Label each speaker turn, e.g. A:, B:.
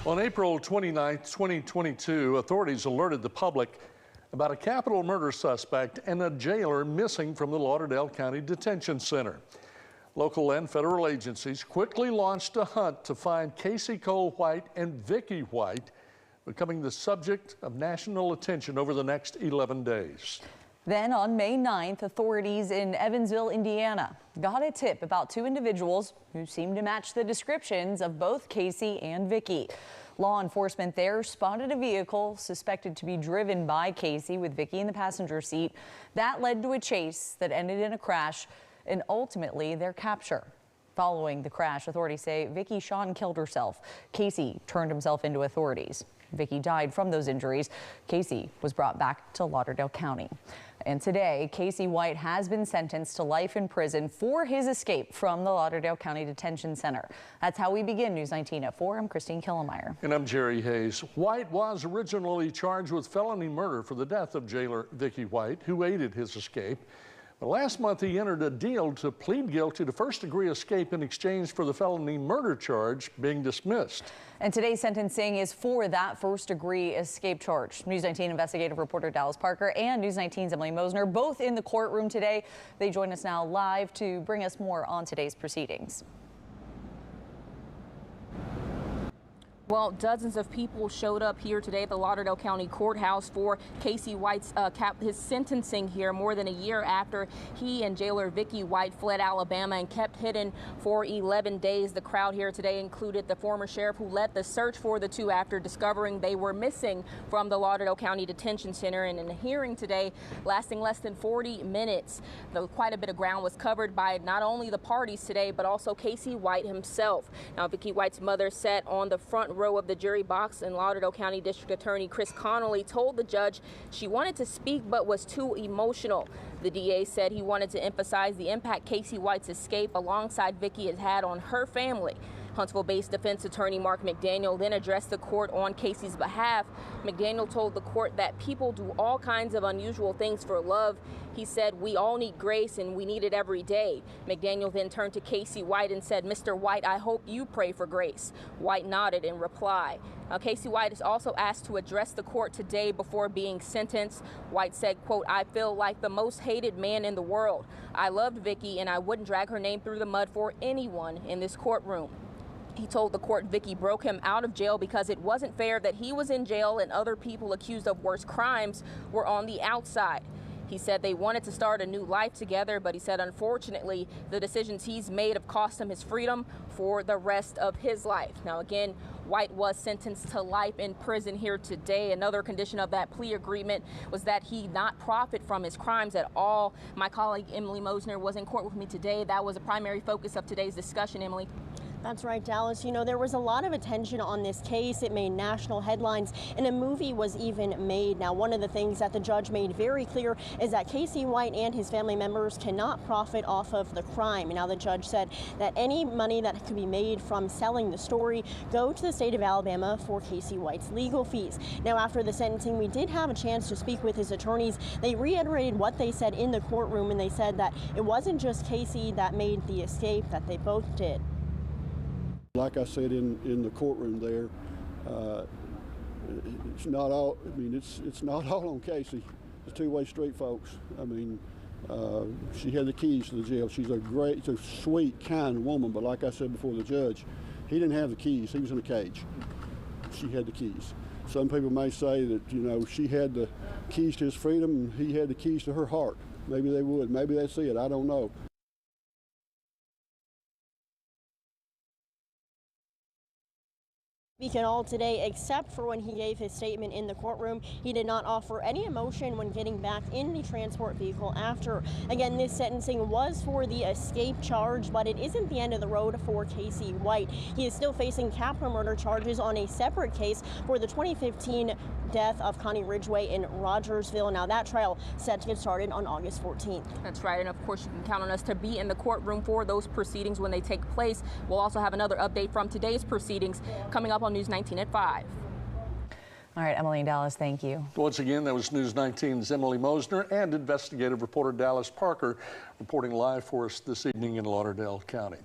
A: On April 29, 2022, authorities alerted the public about a capital murder suspect and a jailer missing from the Lauderdale County Detention Center. Local and federal agencies quickly launched a hunt to find Casey Cole White and Vicky White, becoming the subject of national attention over the next 11 days.
B: Then on May 9th, authorities in Evansville, Indiana, got a tip about two individuals who seemed to match the descriptions of both Casey and Vicky. Law enforcement there spotted a vehicle suspected to be driven by Casey with Vicky in the passenger seat. That led to a chase that ended in a crash and ultimately their capture. Following the crash, authorities say Vicky shot and killed herself. Casey turned himself into authorities. Vicky died from those injuries. Casey was brought back to Lauderdale County. And today, Casey White has been sentenced to life in prison for his escape from the Lauderdale County Detention Center. That's how we begin News 19 at 4. I'm Christine Killemeyer.
A: And I'm Jerry Hayes. White was originally charged with felony murder for the death of jailer Vicky White, who aided his escape. But last month, he entered a deal to plead guilty to first-degree escape in exchange for the felony murder charge being dismissed. And
B: today's sentencing is for that first-degree escape charge. News 19 investigative reporter Dallas Parker and News 19's Emily Mosner, both in the courtroom today. They join us now live to bring us more on today's proceedings.
C: Well, dozens of people showed up here today at the Lauderdale County Courthouse for Casey White's his sentencing here more than a year after he and jailer Vicky White fled Alabama and kept hidden for 11 days. The crowd here today included the former sheriff who led the search for the two after discovering they were missing from the Lauderdale County Detention Center. And in a hearing today lasting less than 40 minutes, quite a bit of ground was covered by not only the parties today, but also Casey White himself. Now, Vicky White's mother sat on the front row of the jury box, and Lauderdale County District Attorney Chris Connolly told the judge she wanted to speak but was too emotional. The DA said he wanted to emphasize the impact Casey White's escape alongside Vicky has had on her family. Huntsville-based defense attorney Mark McDaniel then addressed the court on Casey's behalf. McDaniel told the court that people do all kinds of unusual things for love. He said, "We all need grace and we need it every day." McDaniel then turned to Casey White and said, "Mr. White, I hope you pray for grace." White nodded in reply. Now, Casey White is also asked to address the court today before being sentenced. White said, quote, "I feel like the most hated man in the world. I loved Vicky and I wouldn't drag her name through the mud for anyone in this courtroom." He told the court Vicky broke him out of jail because it wasn't fair that he was in jail and other people accused of worse crimes were on the outside. He said they wanted to start a new life together, but he said, unfortunately, the decisions he's made have cost him his freedom for the rest of his life. Now, again, White was sentenced to life in prison here today. Another condition of that plea agreement was that he not profit from his crimes at all. My colleague Emily Mosner was in court with me today. That was a primary focus of today's discussion, Emily.
D: That's right, Dallas. You know, there was a lot of attention on this case. It made national headlines, and a movie was even made. Now, one of the things that the judge made very clear is that Casey White and his family members cannot profit off of the crime. Now, the judge said that any money that could be made from selling the story go to the state of Alabama for Casey White's legal fees. Now, after the sentencing, we did have a chance to speak with his attorneys. They reiterated what they said in the courtroom, and they said that it wasn't just Casey that made the escape, that they both did.
E: Like I said in the courtroom there, it's not all. I mean, it's not all on Casey. It's a two-way street, folks. I mean, she had the keys to the jail. She's a sweet, kind woman. But like I said before the judge, he didn't have the keys. He was in a cage. She had the keys. Some people may say that, you know, she had the keys to his freedom and he had the keys to her heart. Maybe they would. Maybe that's it. I don't know.
D: Speaking all today, except for when he gave his statement in the courtroom. He did not offer any emotion when getting back in the transport vehicle after. Again, this sentencing was for the escape charge, but it isn't the end of the road for Casey White. He is still facing capital murder charges on a separate case for the 2015 death of Connie Ridgway in Rogersville. Now, that trial set to get started on August 14th.
C: That's right, and of course, you can count on us to be in the courtroom for those proceedings when they take place. We'll also have another update from today's proceedings coming up on News 19 at 5.
B: All right, Emily and Dallas, thank you.
A: Once again, that was News 19's Emily Mosner and investigative reporter Dallas Parker reporting live for us this evening in Lauderdale County.